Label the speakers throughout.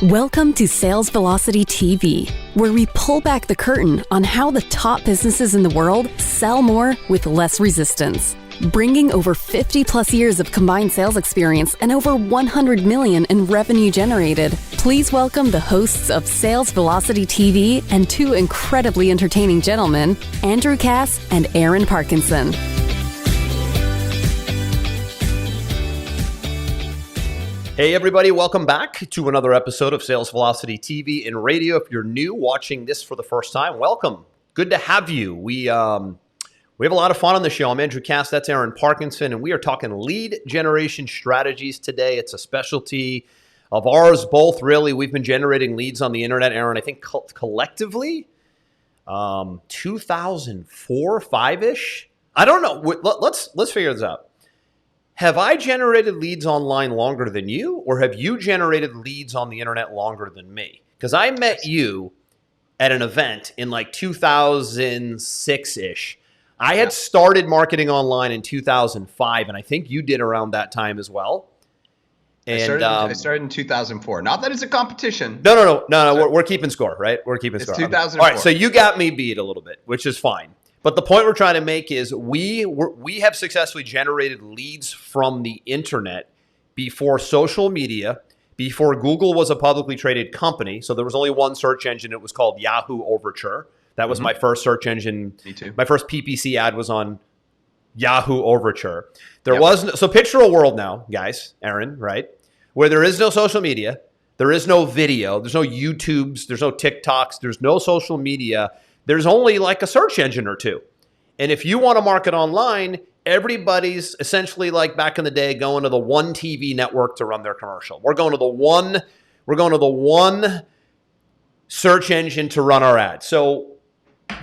Speaker 1: Welcome to Sales Velocity TV, where we pull back the curtain on how the top businesses in the world sell more with less resistance. Bringing over 50 plus years of combined sales experience and over 100 million in revenue generated, please welcome the hosts of Sales Velocity TV and two incredibly entertaining gentlemen, Andrew Cass and Aaron Parkinson.
Speaker 2: Hey everybody, welcome back to another episode of Sales Velocity TV and radio. If you're new watching this for the first time, welcome. Good to have you. We have a lot of fun on the show. I'm Andrew Cass, that's Aaron Parkinson, and we are talking lead generation strategies today. It's a specialty of ours both, really. We've been generating leads on the internet, Aaron, I think collectively 2004, 5-ish. I don't know. Let's figure this out. Have I generated leads online longer than you, or have you generated leads on the internet longer than me? Because I met you at an event in like 2006-ish. I had started marketing online in 2005, and I think you did around that time as well. And
Speaker 3: I started in 2004. Not that it's a competition.
Speaker 2: No. We're keeping score, right? We're keeping score.
Speaker 3: It's 2004.
Speaker 2: All right, so you got me beat a little bit, which is fine. But the point we're trying to make is we have successfully generated leads from the internet before social media, before Google was a publicly traded company. So there was only one search engine. It was called Yahoo Overture. That was my first search engine.
Speaker 3: Me too.
Speaker 2: My first PPC ad was on Yahoo Overture. So picture a world now, guys, Aaron, right, where there is no social media, there is no video, there's no YouTubes, there's no TikToks, there's no social media. There's only like a search engine or two. And if you want to market online, everybody's essentially like back in the day going to the one TV network to run their commercial. We're going to the one search engine to run our ads. So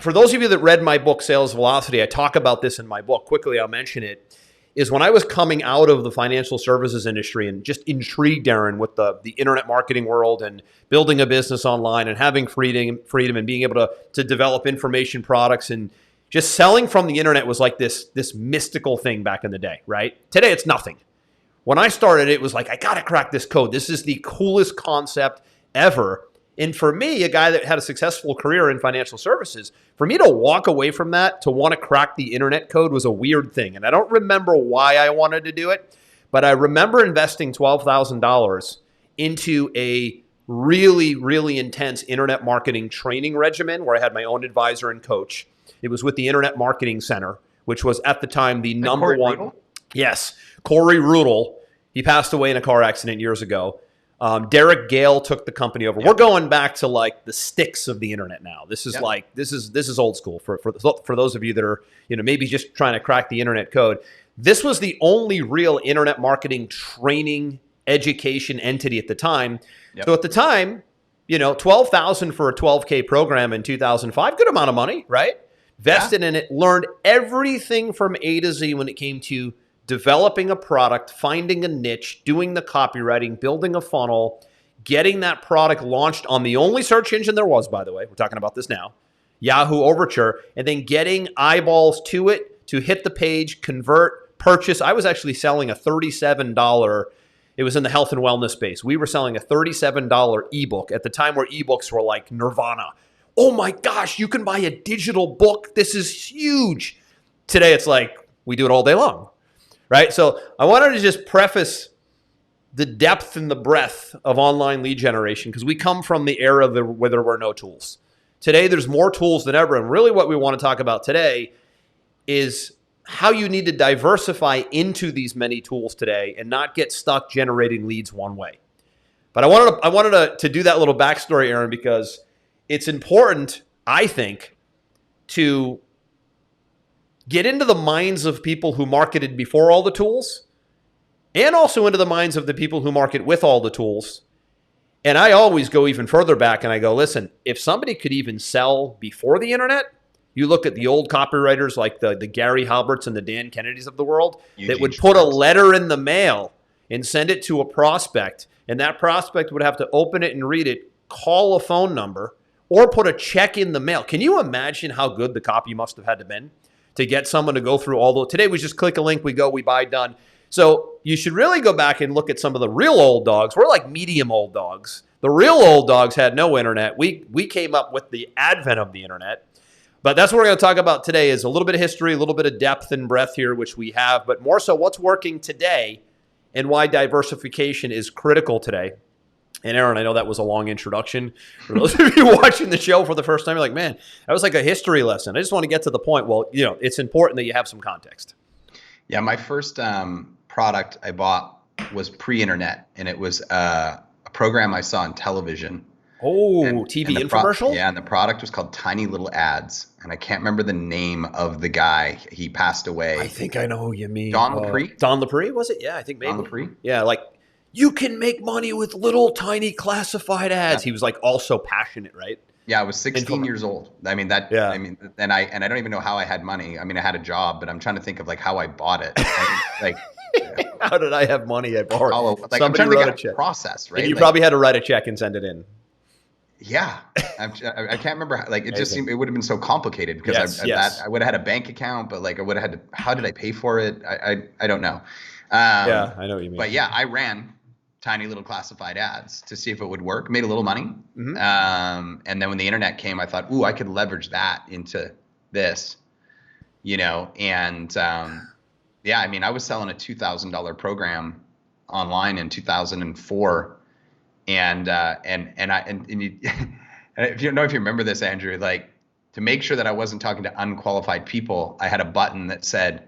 Speaker 2: for those of you that read my book, Sales Velocity, I talk about this in my book. Quickly, I'll mention it. Is when I was coming out of the financial services industry and just intrigued, Aaron, with the internet marketing world and building a business online and having freedom and being able to develop information products, and just selling from the internet was like this mystical thing back in the day, right? Today, it's nothing. When I started, it was like, I got to crack this code. This is the coolest concept ever. And for me, a guy that had a successful career in financial services, for me to walk away from that, to want to crack the internet code was a weird thing. And I don't remember why I wanted to do it, but I remember investing $12,000 into a really, really intense internet marketing training regimen where I had my own advisor and coach. It was with the Internet Marketing Center, which was at the time the number one.
Speaker 3: Rudel?
Speaker 2: Yes, Corey Rudel. He passed away in a car accident years ago. Derek Gale took the company over. Yep. We're going back to like the sticks of the internet now. This is this is old school for those of you that are, maybe just trying to crack the internet code. This was the only real internet marketing training education entity at the time. Yep. So at the time, $12,000 for a 12K program in 2005, good amount of money, right? Vested in it, learned everything from A to Z when it came to developing a product, finding a niche, doing the copywriting, building a funnel, getting that product launched on the only search engine there was, by the way. We're talking about this now, Yahoo Overture, and then getting eyeballs to it to hit the page, convert, purchase. I was actually selling a $37, it was in the health and wellness space. We were selling a $37 ebook at the time where ebooks were like nirvana. Oh my gosh, you can buy a digital book. This is huge. Today, it's like we do it all day long. Right? So I wanted to just preface the depth and the breadth of online lead generation because we come from the era where there were no tools. Today, there's more tools than ever. And really what we want to talk about today is how you need to diversify into these many tools today and not get stuck generating leads one way. But I wanted to do that little backstory, Aaron, because it's important, I think, to get into the minds of people who marketed before all the tools and also into the minds of the people who market with all the tools. And I always go even further back and I go, listen, if somebody could even sell before the internet, you look at the old copywriters like the Gary Halberts and the Dan Kennedys of the world that would put a letter in the mail and send it to a prospect, and that prospect would have to open it and read it, call a phone number, or put a check in the mail. Can you imagine how good the copy must have had to been to get someone to go through all the... Today we just click a link, we go, we buy, done. So you should really go back and look at some of the real old dogs. We're like medium old dogs. The real old dogs had no internet. We came up with the advent of the internet. But that's what we're going to talk about today is a little bit of history, a little bit of depth and breadth here, which we have, but more so what's working today and why diversification is critical today. And Aaron, I know that was a long introduction. For those of you watching the show for the first time, you're like, man, that was like a history lesson. I just want to get to the point. Well, it's important that you have some context.
Speaker 3: Yeah, my first product I bought was pre-internet, and it was a program I saw on television.
Speaker 2: Oh, TV infomercial?
Speaker 3: Yeah, and the product was called Tiny Little Ads, and I can't remember the name of the guy. He passed away.
Speaker 2: I think I know who you mean.
Speaker 3: Don Lapre?
Speaker 2: Don Lapre, was it? Yeah, I think maybe.
Speaker 3: Don Lapre?
Speaker 2: Yeah, like, you can make money with little tiny classified ads. Yeah. He was like also passionate, right?
Speaker 3: Yeah, I was 16 years old. I mean, and I don't even know how I had money. I mean, I had a job, but I'm trying to think of like how I bought it.
Speaker 2: How did I have money? I borrowed.
Speaker 3: Like, I'm trying to get a check. Process, right?
Speaker 2: And you probably had to write a check and send it in.
Speaker 3: Yeah, I can't remember. Like, it just seemed it would have been so complicated because I would have had a bank account, but like I would have had to. How did I pay for it? I don't know.
Speaker 2: Yeah, I know what you mean.
Speaker 3: But yeah, I ran tiny little classified ads to see if it would work. Made a little money.
Speaker 2: Mm-hmm.
Speaker 3: And then when the internet came, I thought, ooh, I could leverage that into this, and yeah, I mean, I was selling a $2,000 program online in 2004. And you, if you remember this, Andrew, like, to make sure that I wasn't talking to unqualified people, I had a button that said,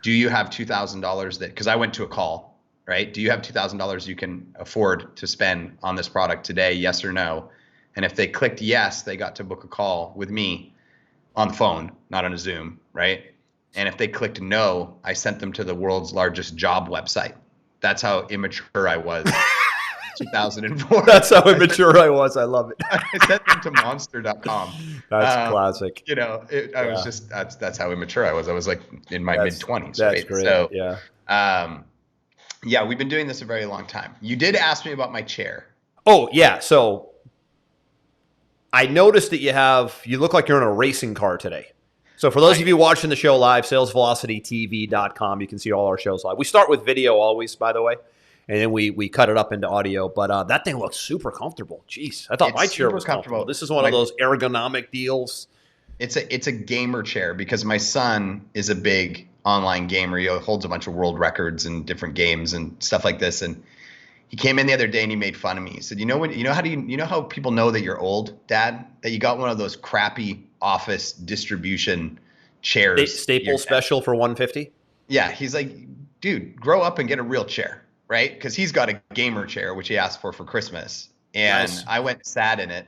Speaker 3: do you have $2,000 because I went to a call, right? Do you have $2,000 you can afford to spend on this product today? Yes or no? And if they clicked yes, they got to book a call with me on the phone, not on a Zoom, right? And if they clicked no, I sent them to the world's largest job website. That's how immature I was. 2004.
Speaker 2: That's how immature I was. I love it.
Speaker 3: I sent them to monster.com.
Speaker 2: That's classic.
Speaker 3: I was just, that's how immature I was. I was like in my mid-20s.
Speaker 2: That's
Speaker 3: right?
Speaker 2: great.
Speaker 3: So,
Speaker 2: yeah,
Speaker 3: we've been doing this a very long time. You did ask me about my chair.
Speaker 2: Oh, yeah. So I noticed that you look like you're in a racing car today. So for those of you watching the show live, salesvelocitytv.com, you can see all our shows live. We start with video always, by the way. And then we cut it up into audio, but that thing looks super comfortable. Jeez, I thought my chair was comfortable. This is one of those ergonomic deals.
Speaker 3: It's a gamer chair because my son is a big online gamer. He holds a bunch of world records and different games and stuff like this. And he came in the other day and he made fun of me. He said, you know how people know that you're old, Dad? That you got one of those crappy office distribution chairs.
Speaker 2: Staples special for $150?
Speaker 3: Yeah, he's like, dude, grow up and get a real chair. Right? Because he's got a gamer chair, which he asked for Christmas. And nice. I went and sat in it.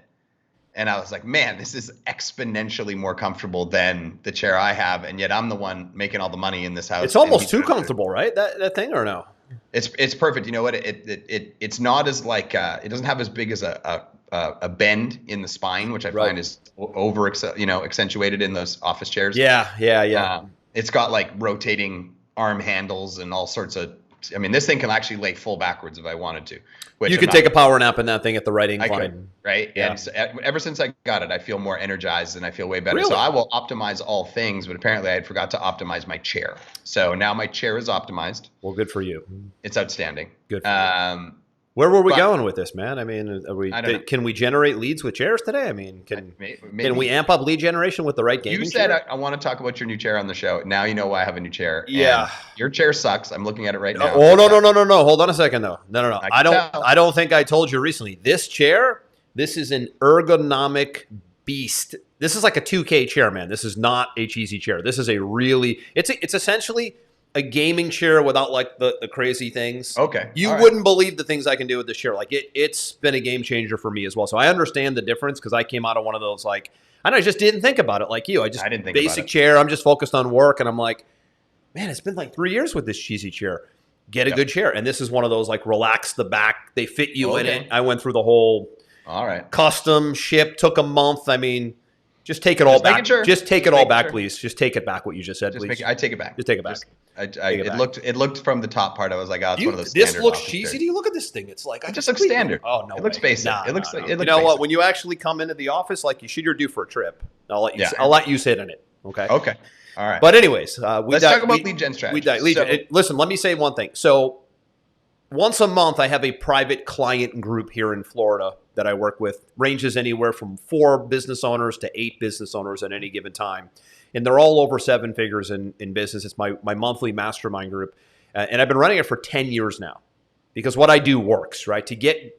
Speaker 3: And I was like, man, this is exponentially more comfortable than the chair I have. And yet I'm the one making all the money in this house.
Speaker 2: It's almost too comfortable, right? That thing, or no?
Speaker 3: It's perfect. You know what? It's not as like, it doesn't have as big as a bend in the spine, which I find is over accentuated in those office chairs.
Speaker 2: Yeah.
Speaker 3: It's got like rotating arm handles and all sorts of. I mean, this thing can actually lay full backwards if I wanted to.
Speaker 2: You could take a power nap in that thing at the right incline.
Speaker 3: I could, right? Yeah. And so, ever since I got it, I feel more energized and I feel way better.
Speaker 2: Really?
Speaker 3: So I will optimize all things, but apparently I had forgot to optimize my chair. So now my chair is optimized.
Speaker 2: Well, good for you.
Speaker 3: It's outstanding.
Speaker 2: Good for you. Where were we going with this, man? I mean, can we generate leads with chairs today? I mean, can we amp up lead generation with the right gaming chair?
Speaker 3: You said I want to talk about your new chair on the show. Now you know why I have a new chair.
Speaker 2: Yeah.
Speaker 3: And your chair sucks. I'm looking at it right now.
Speaker 2: Oh, no. Hold on a second, though. No. I don't think I told you recently. This chair, this is an ergonomic beast. This is like a 2K chair, man. This is not a cheesy chair. This is it's essentially a gaming chair without like the crazy things.
Speaker 3: Okay.
Speaker 2: You wouldn't believe the things I can do with this chair. Like it's been a game changer for me as well. So I understand the difference because I came out of one of those I just didn't think about it like you. I didn't think basic chair. I'm just focused on work and I'm like, man, it's been like 3 years with this cheesy chair. Get a good chair. And this is one of those like relax the back. They fit you in it. I went through the whole custom ship, took a month. I mean, just take it all back. Just take it all back, please. Just take it back what you just said, please.
Speaker 3: I take it back.
Speaker 2: Just take it back.
Speaker 3: It looked from the top part. I was like, oh, it's one of those.
Speaker 2: This looks cheesy. Do you look at this thing? It's like
Speaker 3: it just looks standard.
Speaker 2: Oh no,
Speaker 3: it looks basic. It looks like it looks.
Speaker 2: You know what? When you actually come into the office, like you should, you're due for a trip. I'll let you sit in it. Okay.
Speaker 3: Okay. All right.
Speaker 2: But anyways,
Speaker 3: let's talk about lead gen strategy.
Speaker 2: Listen, let me say one thing. So once a month, I have a private client group here in Florida that I work with. Ranges anywhere from 4 business owners to 8 business owners at any given time. And they're all over 7 figures in business. It's my monthly mastermind group. And I've been running it for 10 years now because what I do works, right? To get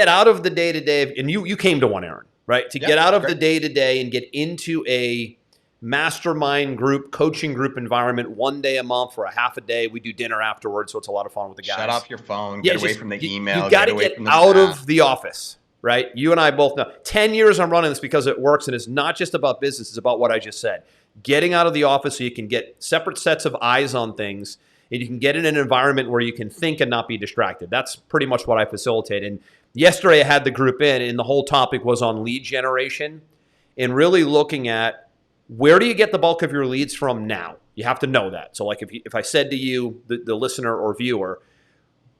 Speaker 2: out of the day-to-day, and you came to one, Aaron, right? To get out of the day-to-day and get into a mastermind group, coaching group environment 1 day a month for a half a day. We do dinner afterwards, so it's a lot of fun with the guys.
Speaker 3: Shut off your phone, get away from the email.
Speaker 2: You got to get out of the office, right? You and I both know. 10 years I'm running this because it works, and it's not just about business. It's about what I just said. Getting out of the office so you can get separate sets of eyes on things, and you can get in an environment where you can think and not be distracted. That's pretty much what I facilitate. And yesterday I had the group in, and the whole topic was on lead generation and really looking at where do you get the bulk of your leads from now? You have to know that. So like if I said to you, the listener or viewer,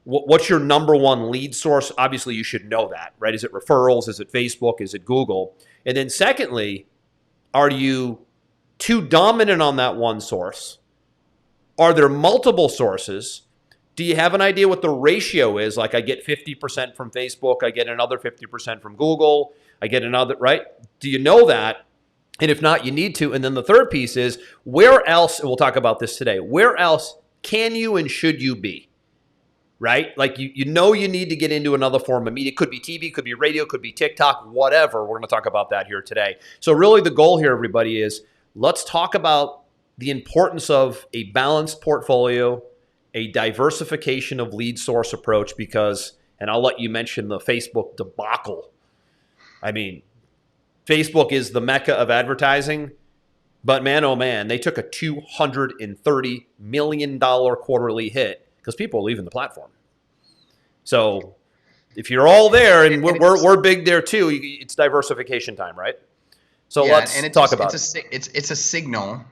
Speaker 2: what's your number one lead source? Obviously, you should know that, right? Is it referrals? Is it Facebook? Is it Google? And then secondly, are you too dominant on that one source? Are there multiple sources? Do you have an idea what the ratio is? Like I get 50% from Facebook, I get another 50% from Google, I get another, right? Do you know that? And if not, you need to. And then the third piece is where else, and we'll talk about this today, where else can you and should you be, right? Like you know you need to get into another form of media. It could be TV, could be radio, could be TikTok, whatever. We're going to talk about that here today. So really the goal here, everybody, is let's talk about the importance of a balanced portfolio, a diversification of lead source approach because, and I'll let you mention the Facebook debacle. I mean, Facebook is the mecca of advertising, but man, oh man, they took a $230 million quarterly hit because people are leaving the platform. So if you're all there, and we're big there too, it's diversification time, right? So let's talk about it.
Speaker 3: It's a signal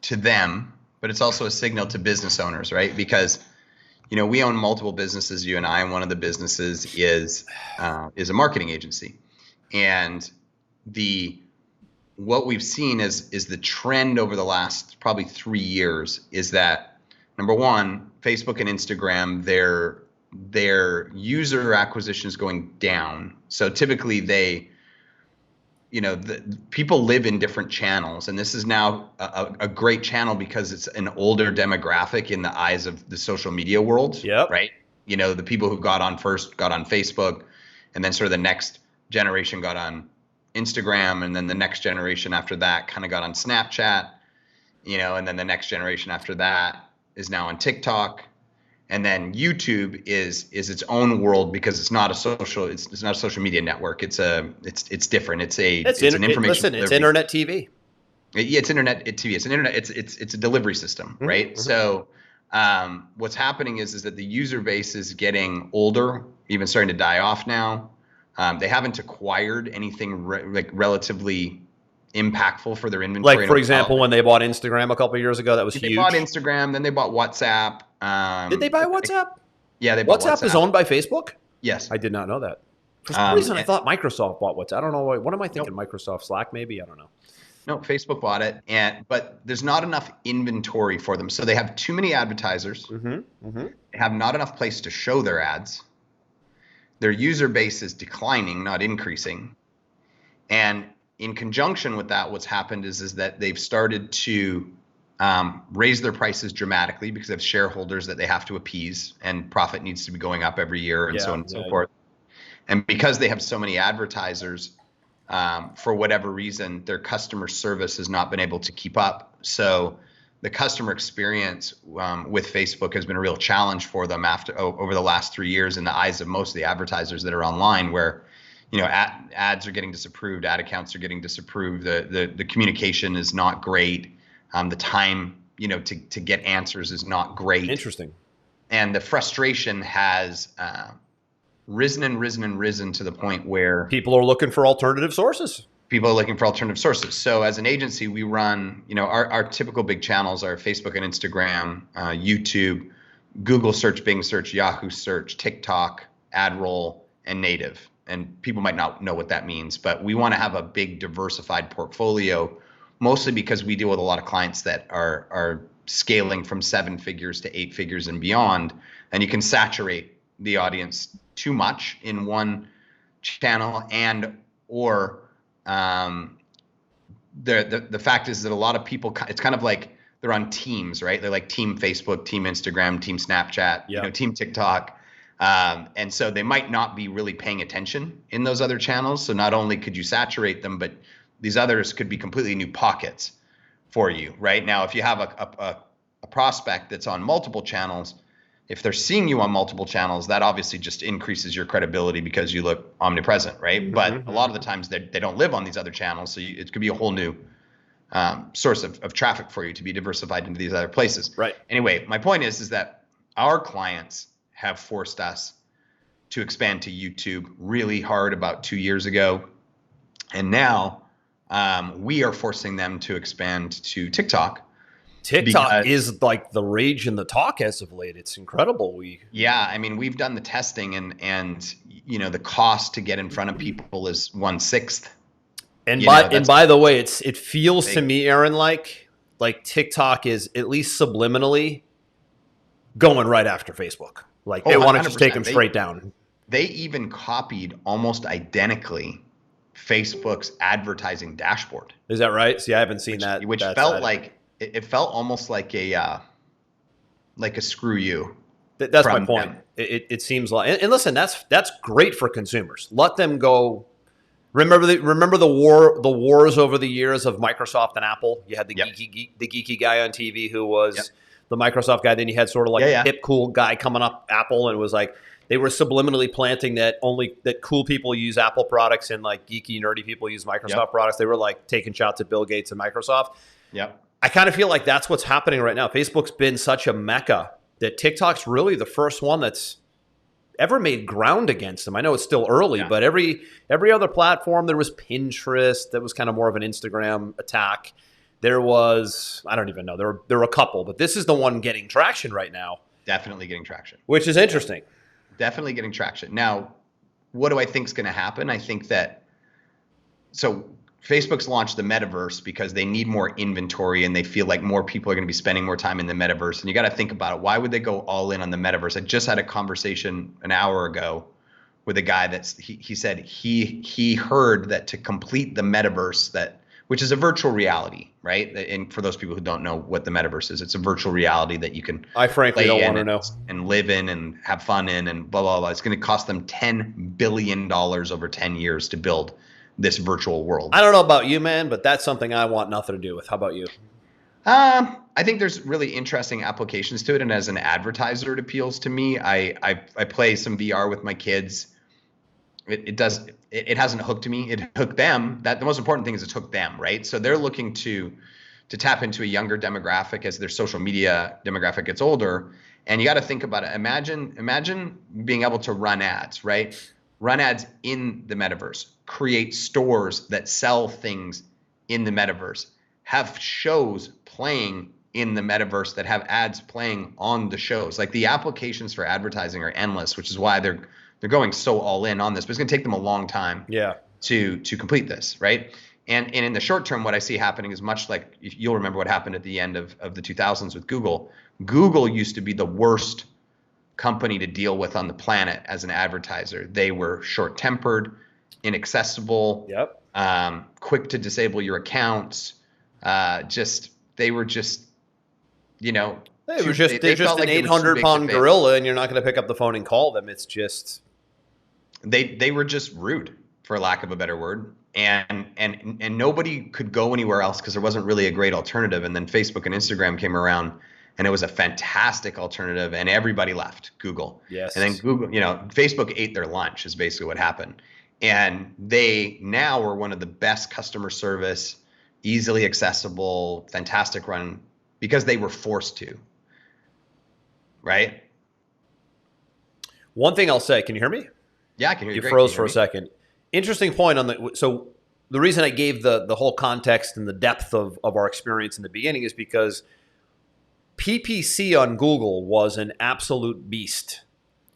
Speaker 3: to them, but it's also a signal to business owners, right? Because we own multiple businesses, you and I, and one of the businesses is a marketing agency, and what we've seen is the trend over the last probably 3 years is that number one, Facebook and Instagram, their user acquisition is going down. So typically people live in different channels, and this is now a great channel because it's an older demographic in the eyes of the social media world.
Speaker 2: Yep.
Speaker 3: Right. The people who got on first got on Facebook, and then sort of the next generation got on Instagram, and then the next generation after that kind of got on Snapchat, and then the next generation after that is now on TikTok, and then YouTube is its own world because it's not a social media network. It's different. It's an information.
Speaker 2: Listen, it's internet TV.
Speaker 3: Yeah, it's internet TV. It's an internet. It's a delivery system, right? Mm-hmm. So what's happening is that the user base is getting older, even starting to die off now. They haven't acquired anything relatively impactful for their inventory.
Speaker 2: Like, for example, when they bought Instagram a couple of years ago, that was huge.
Speaker 3: They bought Instagram, then they bought WhatsApp.
Speaker 2: Did they buy WhatsApp?
Speaker 3: Yeah, they bought WhatsApp.
Speaker 2: WhatsApp is owned by Facebook?
Speaker 3: Yes.
Speaker 2: I did not know that. For some reason, I thought Microsoft bought WhatsApp. I don't know. What am I thinking? Nope. Microsoft Slack, maybe? I don't know.
Speaker 3: No, Facebook bought it, but there's not enough inventory for them. So they have too many advertisers. Mm-hmm. Mm-hmm. They have not enough place to show their ads. Their user base is declining, not increasing. And in conjunction with that, what's happened is that they've started to raise their prices dramatically because they have shareholders that they have to appease, and profit needs to be going up every year, and so on and so forth. And because they have so many advertisers, for whatever reason, their customer service has not been able to keep up. So the customer experience with Facebook has been a real challenge for them over the last 3 years in the eyes of most of the advertisers that are online, where ads are getting disapproved, ad accounts are getting disapproved, the communication is not great, the time to get answers is not great.
Speaker 2: Interesting.
Speaker 3: And the frustration has risen to the point where
Speaker 2: people are looking for alternative sources.
Speaker 3: So as an agency, we run, our typical big channels are Facebook and Instagram, YouTube, Google search, Bing search, Yahoo search, TikTok, ad roll, and native. And people might not know what that means, but we want to have a big diversified portfolio, mostly because we deal with a lot of clients that are scaling from 7 figures to 8 figures and beyond, and you can saturate the audience too much in one channel, and or the fact is that a lot of people, it's kind of like they're on teams, right? They're like team Facebook, team Instagram, team Snapchat, team TikTok. And so they might not be really paying attention in those other channels. So not only could you saturate them, but these others could be completely new pockets for you, right? Now, if you have a prospect that's on multiple channels, if they're seeing you on multiple channels, that obviously just increases your credibility because you look omnipresent, right? Mm-hmm. But a lot of the times they don't live on these other channels. So it could be a whole new source of traffic for you to be diversified into these other places.
Speaker 2: Right.
Speaker 3: Anyway, my point is that our clients have forced us to expand to YouTube really hard about 2 years ago. And now we are forcing them to expand to TikTok.
Speaker 2: TikTok is like the rage and the talk as of late. It's incredible.
Speaker 3: I mean, we've done the testing and the cost to get in front of people is 1/6.
Speaker 2: And by the way, it feels to me, Aaron, like TikTok is at least subliminally going right after Facebook. Like they want to just take them straight down.
Speaker 3: They even copied almost identically Facebook's advertising dashboard.
Speaker 2: Is that right? See, I haven't seen that.
Speaker 3: Which felt like it felt almost like a screw you.
Speaker 2: That's my point. It seems like, and listen, that's great for consumers. Let them go. Remember the wars over the years of Microsoft and Apple. You had the geeky guy on TV who was the Microsoft guy. Then you had sort of like a hip cool guy coming up Apple, and it was like they were subliminally planting that cool people use Apple products and like geeky nerdy people use Microsoft products. They were like taking shots at Bill Gates and Microsoft.
Speaker 3: Yep.
Speaker 2: I kind of feel like that's what's happening right now. Facebook's been such a mecca that TikTok's really the first one that's ever made ground against them. I know it's still early, but every other platform, there was Pinterest, that was kind of more of an Instagram attack. There was, I don't even know, there were a couple, but this is the one getting traction right now.
Speaker 3: Definitely getting traction.
Speaker 2: Which is interesting.
Speaker 3: Definitely getting traction. Now, what do I think is going to happen? I think that, so Facebook's launched the Metaverse because they need more inventory and they feel like more people are going to be spending more time in the Metaverse. And you got to think about it. Why would they go all in on the Metaverse? I just had a conversation an hour ago with a guy he said he heard that to complete the Metaverse, which is a virtual reality, right? And for those people who don't know what the Metaverse is, it's a virtual reality that you can
Speaker 2: I frankly don't want to know
Speaker 3: and live in and have fun in and blah, blah, blah. It's going to cost them $10 billion over 10 years to build this virtual world.
Speaker 2: I don't know about you, man, but that's something I want nothing to do with. How about you?
Speaker 3: I think there's really interesting applications to it. And as an advertiser, it appeals to me. I play some VR with my kids. It hasn't hooked me. It hooked them. The most important thing is it's hooked them, right? So they're looking to tap into a younger demographic as their social media demographic gets older. And you got to think about it. Imagine being able to run ads, right? Run ads in the Metaverse, create stores that sell things in the Metaverse, have shows playing in the Metaverse that have ads playing on the shows. Like the applications for advertising are endless, which is why they're going so all in on this. But it's going to take them a long time to complete this, right? And in the short term, what I see happening is much like you'll remember what happened at the end of the 2000s with Google. Google used to be the worst company to deal with on the planet as an advertiser. They were short-tempered, inaccessible, quick to disable your accounts. They were just an
Speaker 2: 800-pound gorilla, and you're not going to pick up the phone and call them. It's just
Speaker 3: they were just rude, for lack of a better word, and nobody could go anywhere else because there wasn't really a great alternative. And then Facebook and Instagram came around, and it was a fantastic alternative, and everybody left Google.
Speaker 2: Yes.
Speaker 3: And then Google, Facebook ate their lunch is basically what happened. And they now are one of the best customer service, easily accessible, fantastic run because they were forced to. Right?
Speaker 2: One thing I'll say, can you hear me?
Speaker 3: Yeah, I can hear you.
Speaker 2: You froze for a second. Interesting point so the reason I gave the whole context and the depth of our experience in the beginning is because PPC on Google was an absolute beast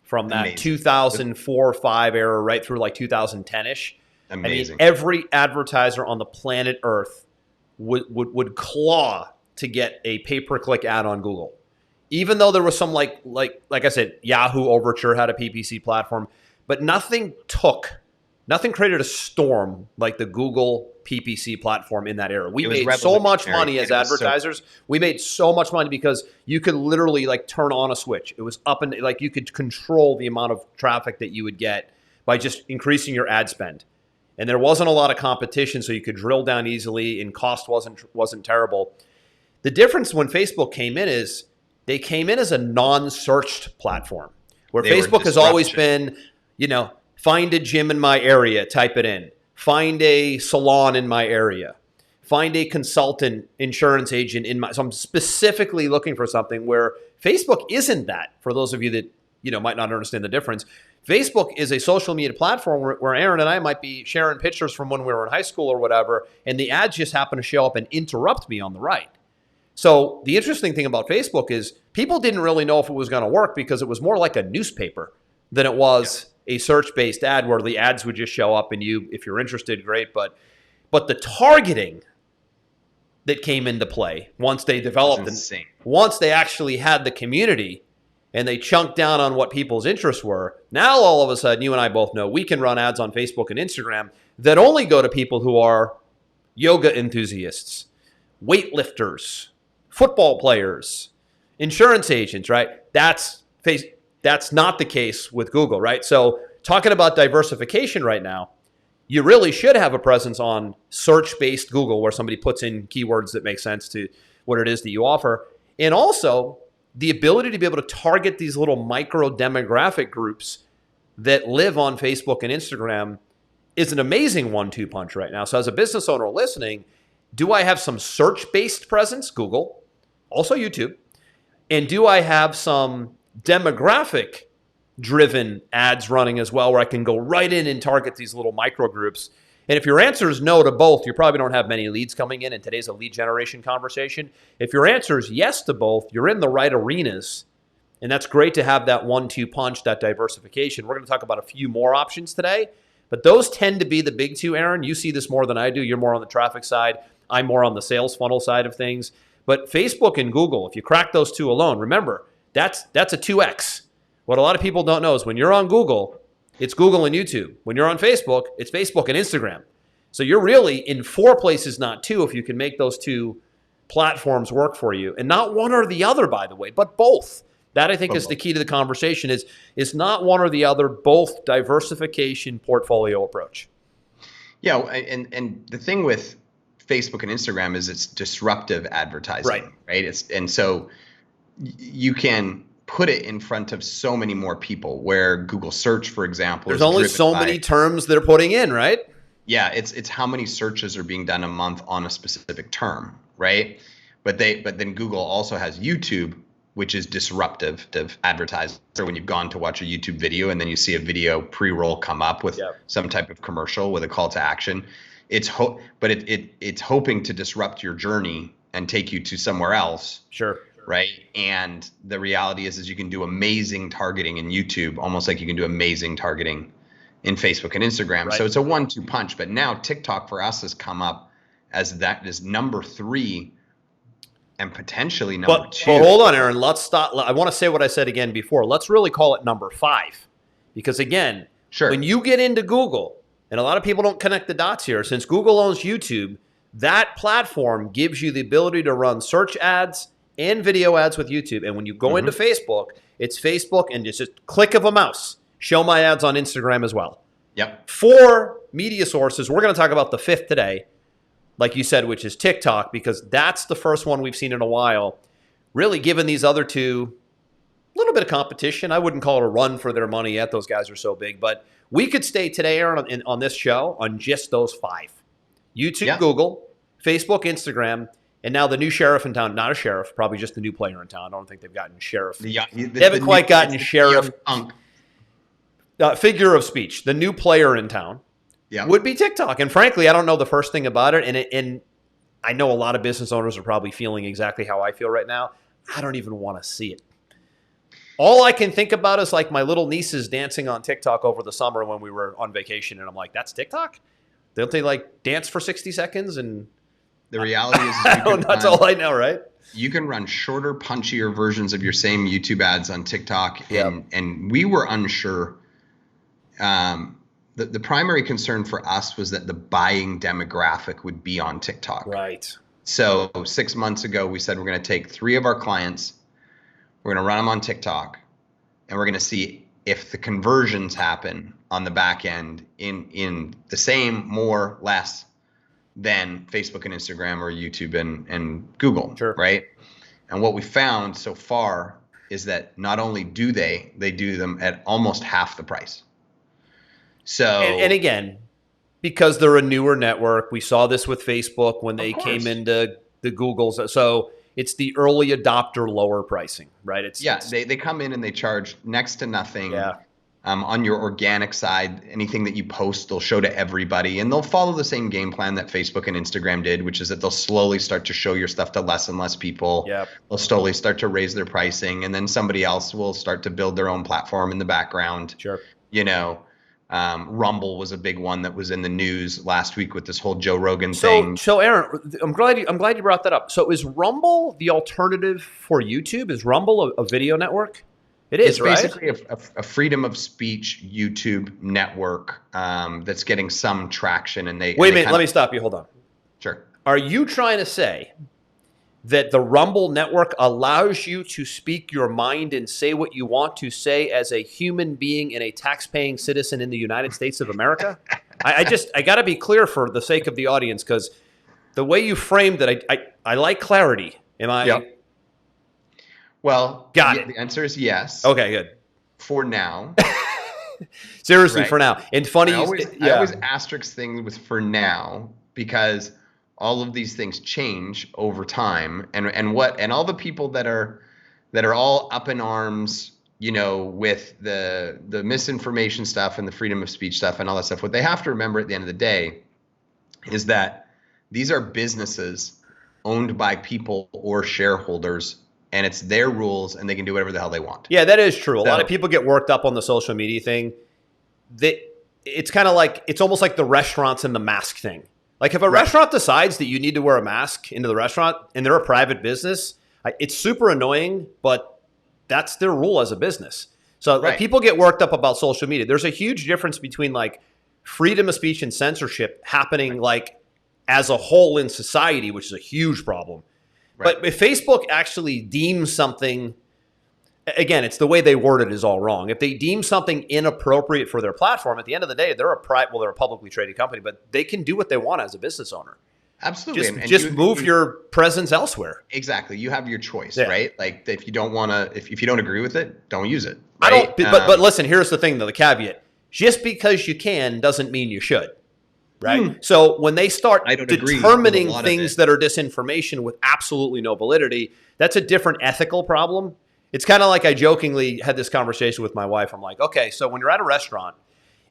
Speaker 2: from that 2004-5 era right through like 2010-ish.
Speaker 3: Amazing.
Speaker 2: I mean, every advertiser on the planet Earth would claw to get a pay-per-click ad on Google. Even though there was some like I said, Yahoo Overture had a PPC platform, but nothing created a storm like the Google PPC platform in that era. We made so much money as advertisers. We made so much money because you could literally like turn on a switch. It was up and like you could control the amount of traffic that you would get by just increasing your ad spend. And there wasn't a lot of competition, so you could drill down easily, and cost wasn't terrible. The difference when Facebook came in is they came in as a non-searched platform, where Facebook has always been, find a gym in my area, type it in. Find a salon in my area. Find a consultant, insurance agent in my. So I'm specifically looking for something where Facebook isn't that. For those of you that might not understand the difference, Facebook is a social media platform where Aaron and I might be sharing pictures from when we were in high school or whatever, and the ads just happen to show up and interrupt me on the right. So the interesting thing about Facebook is people didn't really know if it was going to work because it was more like a newspaper than it was a search-based ad where the ads would just show up and if you're interested, great. But the targeting that came into play once they developed and once they actually had the community and they chunked down on what people's interests were, now all of a sudden, you and I both know we can run ads on Facebook and Instagram that only go to people who are yoga enthusiasts, weightlifters, football players, insurance agents, right? That's not the case with Google, right? So talking about diversification right now, you really should have a presence on search-based Google where somebody puts in keywords that make sense to what it is that you offer. And also the ability to be able to target these little micro demographic groups that live on Facebook and Instagram is an amazing 1-2 punch right now. So as a business owner listening, do I have some search-based presence? Google, also YouTube. And do I have some demographic-driven ads running as well where I can go right in and target these little micro groups? And if your answer is no to both, you probably don't have many leads coming in, and today's a lead generation conversation. If your answer is yes to both, you're in the right arenas, and that's great to have that 1-2 punch, that diversification. We're going to talk about a few more options today, but those tend to be the big two, Aaron. You see this more than I do. You're more on the traffic side. I'm more on the sales funnel side of things. But Facebook and Google, if you crack those two alone, remember, that's a 2X. What a lot of people don't know is when you're on Google, it's Google and YouTube. When you're on Facebook, it's Facebook and Instagram. So you're really in 4 places, not 2, if you can make those 2 platforms work for you. And not one or the other, by the way, but both. That, I think, is the key to the conversation is not one or the other, both diversification portfolio approach.
Speaker 3: Yeah, and the thing with Facebook and Instagram is it's disruptive advertising, right? And so you can put it in front of so many more people, where Google search, for example,
Speaker 2: there's only so many terms they're putting in, right?
Speaker 3: Yeah, it's how many searches are being done a month on a specific term, right? But then Google also has YouTube, which is disruptive advertising. So when you've gone to watch a YouTube video and then you see a video pre-roll come up with some type of commercial with a call to action, it's hoping to disrupt your journey and take you to somewhere else.
Speaker 2: Sure.
Speaker 3: Right. And the reality is you can do amazing targeting in YouTube, almost like you can do amazing targeting in Facebook and Instagram. Right. So it's a 1-2 punch. But now TikTok for us has come up as that is number 3 and potentially number 2.
Speaker 2: But hold on, Aaron. Let's stop. I want to say what I said again before. Let's really call it number 5. Because again, when you get into Google, and a lot of people don't connect the dots here, since Google owns YouTube, that platform gives you the ability to run search ads and video ads with YouTube. And when you go into Facebook, it's Facebook and just click of a mouse. Show my ads on Instagram as well.
Speaker 3: Yep.
Speaker 2: 4 media sources. We're going to talk about the 5th today, like you said, which is TikTok, because that's the first one we've seen in a while. Really giving these other 2 a little bit of competition. I wouldn't call it a run for their money yet. Those guys are so big. But we could stay today, Aaron, on this show on just those 5. YouTube, Google, Facebook, Instagram, and now the new sheriff in town. Not a sheriff, probably just the new player in town. I don't think they've gotten sheriff. They haven't quite gotten sheriff. Figure of speech. The new player in town would be TikTok. And frankly, I don't know the first thing about it. And I know a lot of business owners are probably feeling exactly how I feel right now. I don't even want to see it. All I can think about is like my little nieces dancing on TikTok over the summer when we were on vacation. And I'm like, that's TikTok? Don't they like dance for 60 seconds? And
Speaker 3: the reality is
Speaker 2: that's all I know, right?
Speaker 3: You can run shorter, punchier versions of your same YouTube ads on TikTok. And we were unsure. The primary concern for us was that the buying demographic would be on TikTok.
Speaker 2: Right.
Speaker 3: So 6 months ago, we said we're going to take 3 of our clients, we're going to run them on TikTok, and we're going to see if the conversions happen on the back end in the same, more, less than Facebook and Instagram or YouTube and Google,
Speaker 2: Sure.
Speaker 3: right? And what we found so far is that not only do they do them at almost half the price. So
Speaker 2: and again, because they're a newer network, we saw this with Facebook when they came into the Googles. So it's the early adopter lower pricing, right?
Speaker 3: They come in and they charge next to nothing.
Speaker 2: Yeah.
Speaker 3: On your organic side, anything that you post, they'll show to everybody, and they'll follow the same game plan that Facebook and Instagram did, which is that they'll slowly start to show your stuff to less and less people.
Speaker 2: Yep.
Speaker 3: They'll slowly start to raise their pricing, and then somebody else will start to build their own platform in the background.
Speaker 2: Sure.
Speaker 3: Rumble was a big one that was in the news last week with this whole Joe Rogan thing.
Speaker 2: So Aaron, I'm glad you brought that up. So is Rumble the alternative for YouTube? Is Rumble a video network? It's right?
Speaker 3: Basically a freedom of speech YouTube network that's getting some traction. And
Speaker 2: wait a minute, let me stop you. Hold on.
Speaker 3: Sure.
Speaker 2: Are you trying to say that the Rumble network allows you to speak your mind and say what you want to say as a human being and a tax-paying citizen in the United States of America? I got to be clear for the sake of the audience, because the way you framed it, I like clarity. Am I?
Speaker 3: Yep. Well,
Speaker 2: got it.
Speaker 3: The answer is yes.
Speaker 2: Okay, good.
Speaker 3: For now.
Speaker 2: Seriously,
Speaker 3: right?
Speaker 2: For now. And funny,
Speaker 3: I always asterisk things with "for now" because all of these things change over time, and all the people that are all up in arms, with the misinformation stuff and the freedom of speech stuff and all that stuff. What they have to remember at the end of the day is that these are businesses owned by people or shareholders, and it's their rules, and they can do whatever the hell they want.
Speaker 2: Yeah, that is true. A lot of people get worked up on the social media thing. It's kind of like, it's almost like the restaurants and the mask thing. Like if a restaurant decides that you need to wear a mask into the restaurant and they're a private business, it's super annoying, but that's their rule as a business. So like, people get worked up about social media. There's a huge difference between like freedom of speech and censorship happening like as a whole in society, which is a huge problem. Right. But if Facebook actually deems something, again, it's the way they word it is all wrong. If they deem something inappropriate for their platform, at the end of the day, they're a publicly traded company, but they can do what they want as a business owner.
Speaker 3: Absolutely.
Speaker 2: Just move your presence elsewhere.
Speaker 3: Exactly. You have your choice, right? Like if you don't want to, if you don't agree with it, don't use it. Right?
Speaker 2: I don't. But listen, here's the thing, though. The caveat: just because you can doesn't mean you should. Right. So when they start determining things that are disinformation with absolutely no validity, that's a different ethical problem. It's kind of like I jokingly had this conversation with my wife. I'm like, okay, so when you're at a restaurant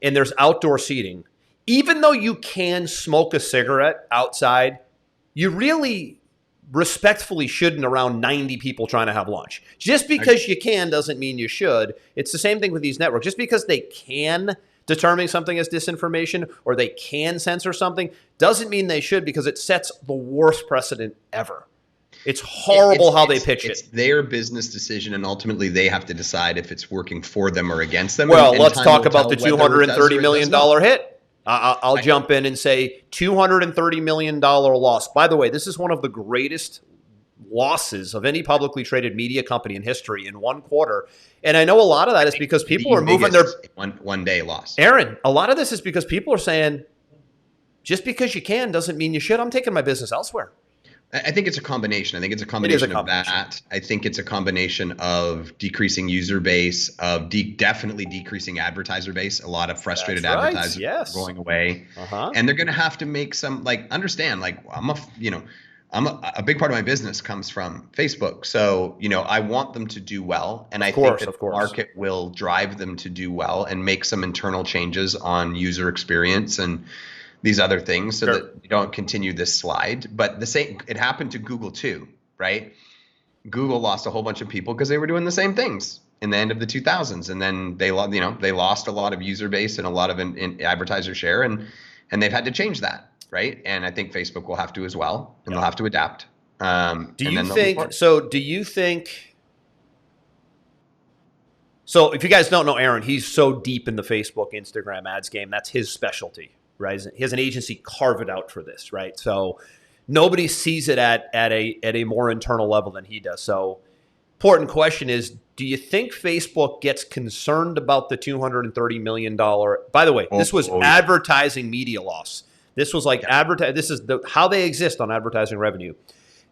Speaker 2: and there's outdoor seating, even though you can smoke a cigarette outside, you really respectfully shouldn't around 90 people trying to have lunch. Just because you can doesn't mean you should. It's the same thing with these networks. Just because they can determine something as disinformation or they can censor something doesn't mean they should, because it sets the worst precedent ever. It's horrible how they pitch it.
Speaker 3: It's their business decision, and ultimately they have to decide if it's working for them or against them.
Speaker 2: Well, let's talk about the $230 million hit. I'll jump in and say $230 million loss. By the way, this is one of the greatest losses of any publicly traded media company in history in one quarter. And I know a lot of that is because people are moving their
Speaker 3: one day loss.
Speaker 2: Aaron, a lot of this is because people are saying, just because you can doesn't mean you should. I'm taking my business elsewhere.
Speaker 3: I think it's a combination. I think it's a combination of that. I think it's a combination of decreasing user base, of definitely decreasing advertiser base. A lot of frustrated advertisers are going away, and they're going to have to make some, understand. I'm a big part of my business comes from Facebook, so I want them to do well, and I think that the market will drive them to do well and make some internal changes on user experience and these other things so that you don't continue this slide. But it happened to Google too, right? Google lost a whole bunch of people because they were doing the same things in the end of the 2000s. And then they lost a lot of user base and a lot of in advertiser share, and they've had to change that, right? And I think Facebook will have to as well, and they'll have to adapt.
Speaker 2: Do you think, so if you guys don't know Aaron, he's so deep in the Facebook, Instagram ads game. That's his specialty, right? He has an agency carved out for this, right? So nobody sees it at a more internal level than he does. So important question is, do you think Facebook gets concerned about the $230 million? By the way, this was advertising media loss. This was like this is how they exist on advertising revenue.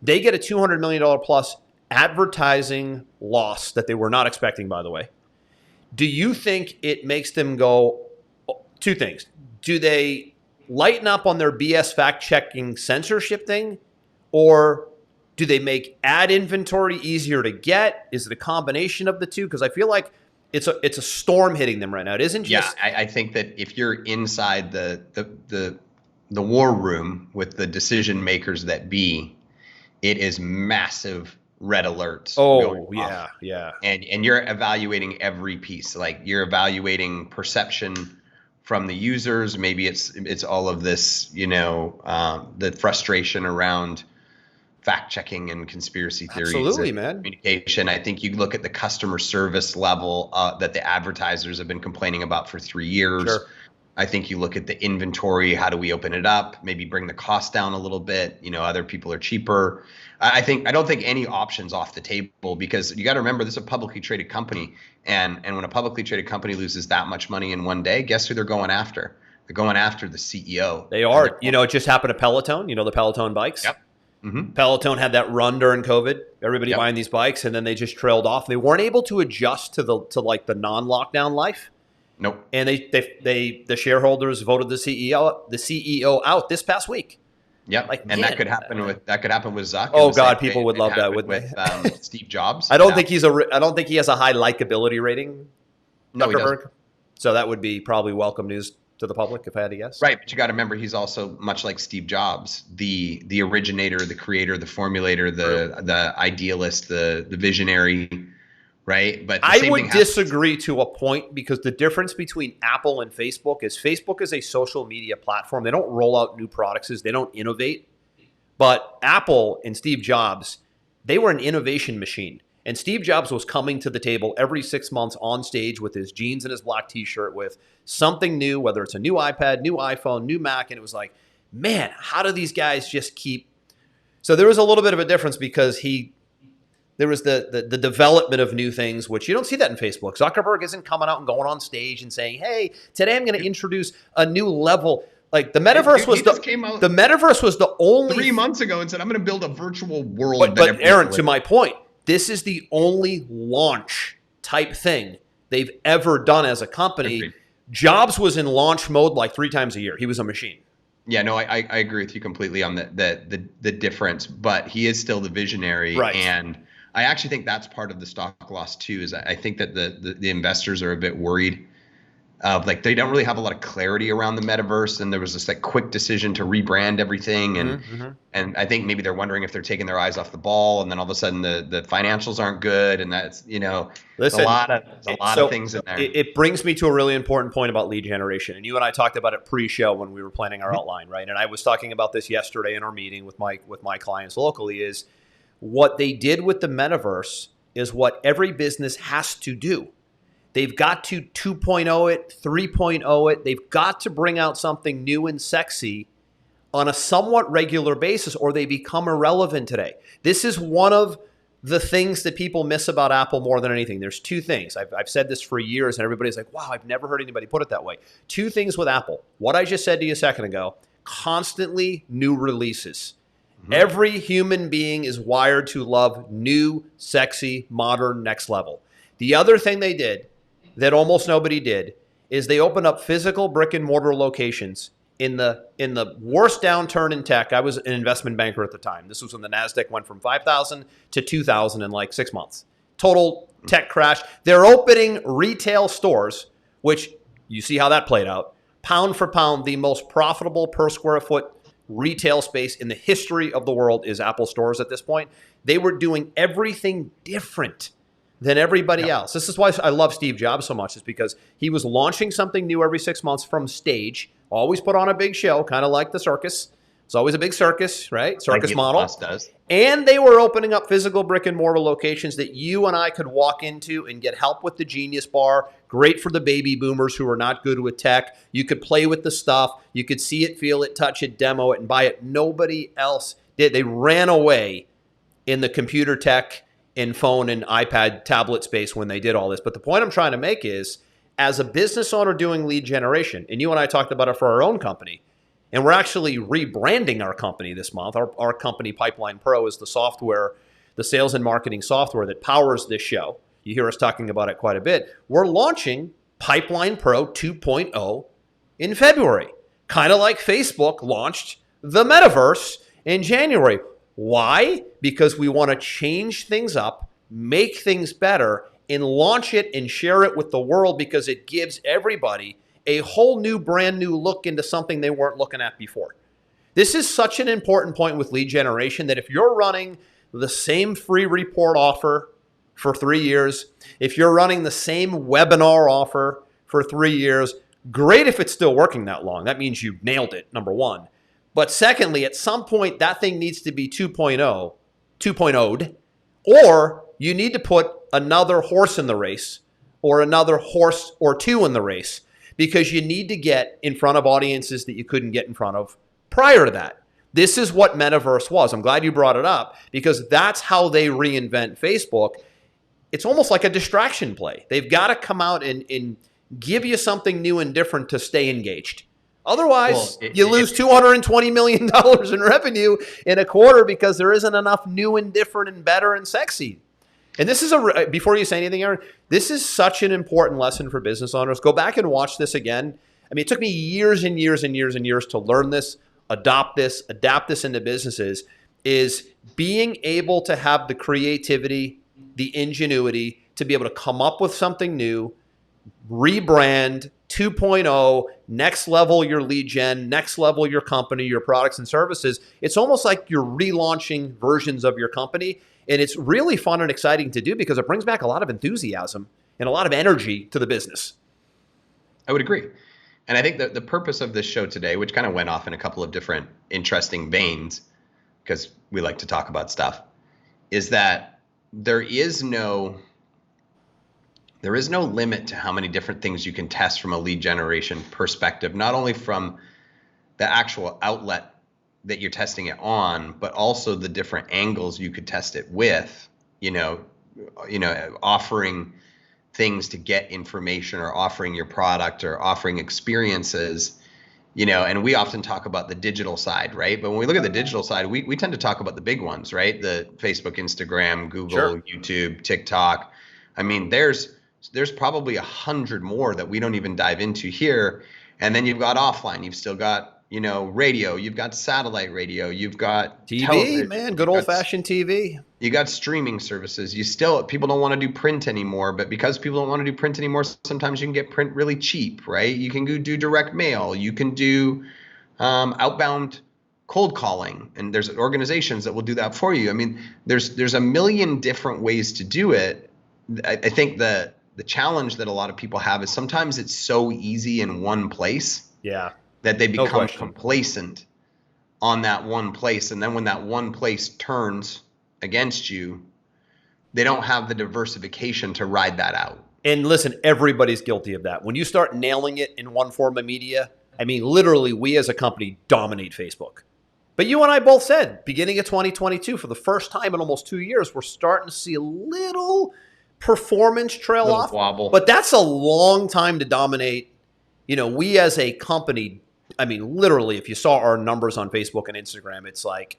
Speaker 2: They get a $200 million plus advertising loss that they were not expecting, by the way. Do you think it makes them go, two things? Do they lighten up on their BS fact-checking censorship thing? Or do they make ad inventory easier to get? Is it a combination of the two? Because I feel like it's a storm hitting them right now. It isn't just...
Speaker 3: Yeah, I think that if you're inside the war room with the decision makers that be, it is massive red alerts.
Speaker 2: Oh, yeah, off. Yeah.
Speaker 3: And you're evaluating every piece. Like you're evaluating perception from the users. Maybe it's all of this, the frustration around fact checking and conspiracy theories.
Speaker 2: Absolutely,
Speaker 3: and
Speaker 2: man.
Speaker 3: Communication. I think you look at the customer service level that the advertisers have been complaining about for 3 years.
Speaker 2: Sure.
Speaker 3: I think you look at the inventory. How do we open it up? Maybe bring the cost down a little bit. Other people are cheaper. I don't think any options off the table, because you got to remember this is a publicly traded company, and when a publicly traded company loses that much money in one day, guess who they're going after? They're going after the CEO.
Speaker 2: They are. It just happened to Peloton. The Peloton bikes.
Speaker 3: Yep. Mm-hmm.
Speaker 2: Peloton had that run during COVID. Everybody buying these bikes, and then they just trailed off. They weren't able to adjust to the non-lockdown life.
Speaker 3: Nope.
Speaker 2: And the shareholders voted the CEO out this past week.
Speaker 3: Yeah, and that could happen with Zuck.
Speaker 2: Oh God, people would love that, wouldn't
Speaker 3: they? Steve Jobs.
Speaker 2: I don't think he has a high likability rating.
Speaker 3: No,
Speaker 2: Zuckerberg. So that would be probably welcome news to the public, if I had to guess.
Speaker 3: Right, but you got to remember he's also much like Steve Jobs, the originator, the creator, the formulator, the idealist, the visionary. Right, but
Speaker 2: I would disagree to a point, because the difference between Apple and Facebook is a social media platform. They don't roll out new products. They don't innovate. But Apple and Steve Jobs, they were an innovation machine. And Steve Jobs was coming to the table every 6 months on stage with his jeans and his black T-shirt with something new, whether it's a new iPad, new iPhone, new Mac. And it was like, man, how do these guys just keep... So there was a little bit of a difference, because there was the development of new things, which you don't see that in Facebook. Zuckerberg isn't coming out and going on stage and saying, "Hey, today I'm going to introduce a new level." Like the Metaverse the Metaverse was the only
Speaker 3: 3 months ago and said, "I'm going to build a virtual world."
Speaker 2: But Aaron, to my point, this is the only launch type thing they've ever done as a company.
Speaker 3: Agreed.
Speaker 2: Jobs was in launch mode like 3 times a year. He was a machine.
Speaker 3: Yeah, no, I agree with you completely on the difference, but he is still the visionary,
Speaker 2: right.
Speaker 3: And I actually think that's part of the stock loss too. Is I think that the investors are a bit worried of, like, they don't really have a lot of clarity around the metaverse, and there was this quick decision to rebrand everything, and I think maybe they're wondering if they're taking their eyes off the ball, and then all of a sudden the financials aren't good, and that's
Speaker 2: Listen,
Speaker 3: a lot of things in there.
Speaker 2: It brings me to a really important point about lead generation, and you and I talked about it pre-show when we were planning our outline, right? And I was talking about this yesterday in our meeting with my clients locally. Is what they did with the metaverse is what every business has to do. They've got to 2.0 it, 3.0 it. They've got to bring out something new and sexy on a somewhat regular basis, or they become irrelevant today. This is one of the things that people miss about Apple more than anything. There's two things. I've said this for years, and everybody's like, wow, I've never heard anybody put it that way. Two things with Apple. What I just said to you a second ago, constantly new releases. Every human being is wired to love new, sexy, modern, next level. The other thing they did that almost nobody did is they opened up physical brick and mortar locations in the worst downturn in tech. I was an investment banker at the time. This was when the NASDAQ went from 5,000 to 2,000 in like 6 months. Total tech crash. They're opening retail stores, which you see how that played out. Pound for pound, the most profitable per square foot retail space in the history of the world is Apple stores at this point. They were doing everything different than everybody else. This is why I love Steve Jobs so much, is because he was launching something new every 6 months from stage, always put on a big show, kind of like the circus, It's always a big circus, right? Circus
Speaker 3: Like
Speaker 2: model.
Speaker 3: Elon Musk does.
Speaker 2: And they were opening up physical brick and mortar locations that you and I could walk into and get help with the Genius Bar. Great for the baby boomers who are not good with tech. You could play with the stuff. You could see it, feel it, touch it, demo it, and buy it. Nobody else did. They ran away in the computer tech and phone and iPad tablet space when they did all this. But the point I'm trying to make is, as a business owner doing lead generation, and you and I talked about it for our own company, and we're actually rebranding our company this month. Our company, Pipeline Pro, is the software, the sales and marketing software that powers this show. You hear us talking about it quite a bit. We're launching Pipeline Pro 2.0 in February, kind of like Facebook launched the Metaverse in January. Why? Because we want to change things up, make things better, and launch it and share it with the world, because it gives everybody a whole new, brand new look into something they weren't looking at before. This is such an important point with lead generation, that if you're running the same free report offer for 3 years, if you're running the same webinar offer for 3 years, great if it's still working that long. That means you nailed it, number one. But secondly, at some point, that thing needs to be 2.0'd, or you need to put another horse in the race, or another horse or two in the race, because you need to get in front of audiences that you couldn't get in front of prior to that. This is what Metaverse was. I'm glad you brought it up, because that's how they reinvent Facebook. It's almost like a distraction play. They've got to come out and give you something new and different to stay engaged. Otherwise, you lose $220 million in revenue in a quarter because there isn't enough new and different and better and sexy. And this is before you say anything, Aaron, this is such an important lesson for business owners. Go back and watch this again. I mean, it took me years and years and years and years to learn this, adopt this, adapt this into businesses, is being able to have the creativity, the ingenuity to be able to come up with something new, rebrand 2.0, next level your lead gen, next level your company, your products and services. It's almost like you're relaunching versions of your company. And it's really fun and exciting to do, because it brings back a lot of enthusiasm and a lot of energy to the business.
Speaker 3: I would agree. And I think that the purpose of this show today, which kind of went off in a couple of different interesting veins, because we like to talk about stuff, is that there is no limit to how many different things you can test from a lead generation perspective, not only from the actual outlet that you're testing it on, but also the different angles you could test it with, offering things to get information, or offering your product, or offering experiences, and we often talk about the digital side, right? But when we look at the digital side, we tend to talk about the big ones, right? The Facebook, Instagram, Google,
Speaker 2: Sure.
Speaker 3: YouTube, TikTok. I mean, there's probably 100 more that we don't even dive into here. And then you've got offline, you've still got, radio, you've got satellite radio, you've got
Speaker 2: TV,
Speaker 3: television,
Speaker 2: man, good old fashioned TV.
Speaker 3: You got streaming services. People don't want to do print anymore, but because people don't want to do print anymore, sometimes you can get print really cheap, right? You can do direct mail. You can do outbound cold calling, and there's organizations that will do that for you. I mean, there's a million different ways to do it. I think the challenge that a lot of people have is sometimes it's so easy in one place.
Speaker 2: Yeah.
Speaker 3: That they become complacent on that one place. And then when that one place turns against you, they don't have the diversification to ride that out.
Speaker 2: And listen, everybody's guilty of that. When you start nailing it in one form of media, I mean, literally, we as a company dominate Facebook. But you and I both said, beginning of 2022, for the first time in almost 2 years, we're starting to see a little performance trail off.
Speaker 3: Wobble.
Speaker 2: But that's a long time to dominate. We as a company, I mean, literally, if you saw our numbers on Facebook and Instagram, it's like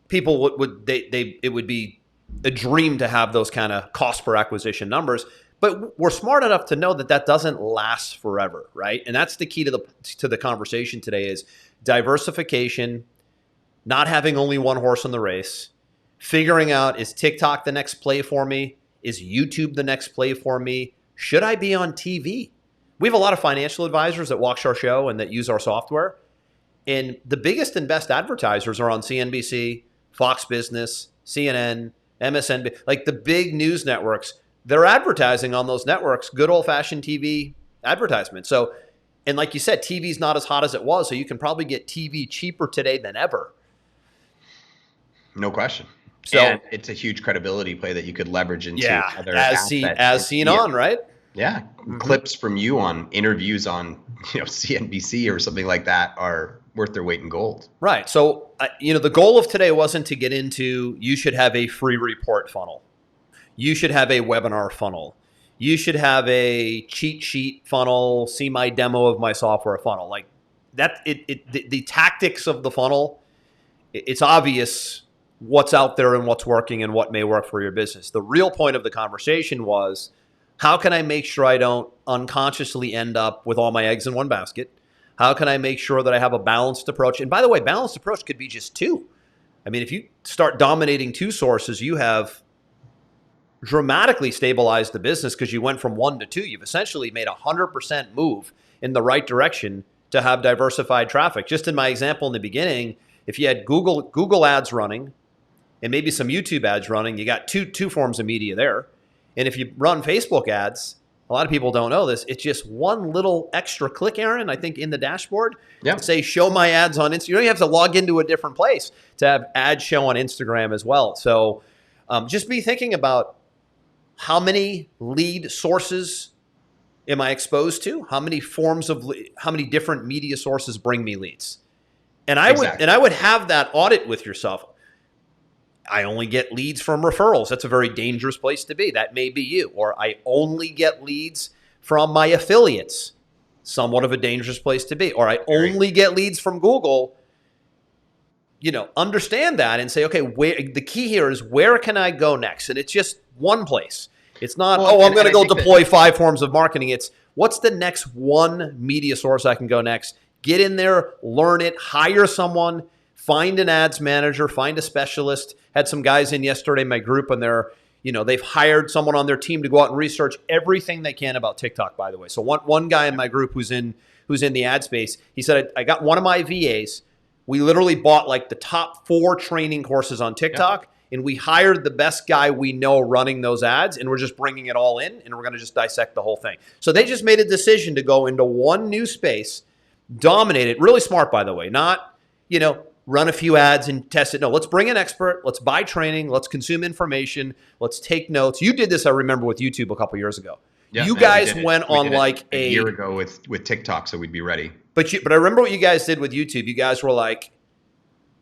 Speaker 2: people it would be a dream to have those kind of cost per acquisition numbers. But we're smart enough to know that doesn't last forever, right? And that's the key to the conversation today is diversification, not having only one horse in the race, figuring out, is TikTok the next play for me? Is YouTube the next play for me? Should I be on TV? We have a lot of financial advisors that watch our show and that use our software. And the biggest and best advertisers are on CNBC, Fox Business, CNN, MSNBC, like the big news networks. They're advertising on those networks, good old-fashioned TV advertisements. So And like you said, TV's not as hot as it was, so you can probably get TV cheaper today than ever.
Speaker 3: No question.
Speaker 2: So,
Speaker 3: and it's a huge credibility play that you could leverage into other assets.
Speaker 2: As seen on, right?
Speaker 3: Yeah. Mm-hmm. Clips from you on interviews on, CNBC or something like that are worth their weight in gold.
Speaker 2: Right. So, the goal of today wasn't to get into, you should have a free report funnel. You should have a webinar funnel. You should have a cheat sheet funnel, see my demo of my software funnel. Like that, the tactics of the funnel, it's obvious what's out there and what's working and what may work for your business. The real point of the conversation was, how can I make sure I don't unconsciously end up with all my eggs in one basket? How can I make sure that I have a balanced approach? And by the way, balanced approach could be just two. I mean, if you start dominating two sources, you have dramatically stabilized the business because you went from 1 to 2. You've essentially made 100% move in the right direction to have diversified traffic. Just in my example in the beginning, if you had Google ads running and maybe some YouTube ads running, you got two forms of media there. And if you run Facebook ads, a lot of people don't know this, it's just one little extra click, Aaron, I think in the dashboard, to say show my ads on Instagram. You don't even have to log into a different place to have ads show on Instagram as well. So just be thinking about, how many lead sources am I exposed to? How many different media sources bring me leads? And I would have that audit with yourself. I only get leads from referrals. That's a very dangerous place to be. That may be you. Or I only get leads from my affiliates. Somewhat of a dangerous place to be. Or I only get leads from Google. Understand that and say, okay, the key here is, where can I go next? And it's just one place. It's not, I'm going to go deploy 5 forms of marketing. It's, what's the next one media source I can go next? Get in there, learn it, hire someone, find an ads manager, find a specialist. Had some guys in yesterday in my group, and they've hired someone on their team to go out and research everything they can about TikTok, by the way. So one guy in my group who's in the ad space, he said, I got one of my VAs. We literally bought like the top 4 training courses on TikTok, and we hired the best guy we know running those ads, and we're just bringing it all in, and we're going to just dissect the whole thing. So they just made a decision to go into one new space, dominate it. Really smart, by the way. Not, run a few ads and test it. No, let's bring an expert. Let's buy training. Let's consume information. Let's take notes. You did this, I remember, with YouTube a couple years ago. Yeah, you guys went on like
Speaker 3: a year ago with TikTok, so we'd be ready.
Speaker 2: But I remember what you guys did with YouTube. You guys were like,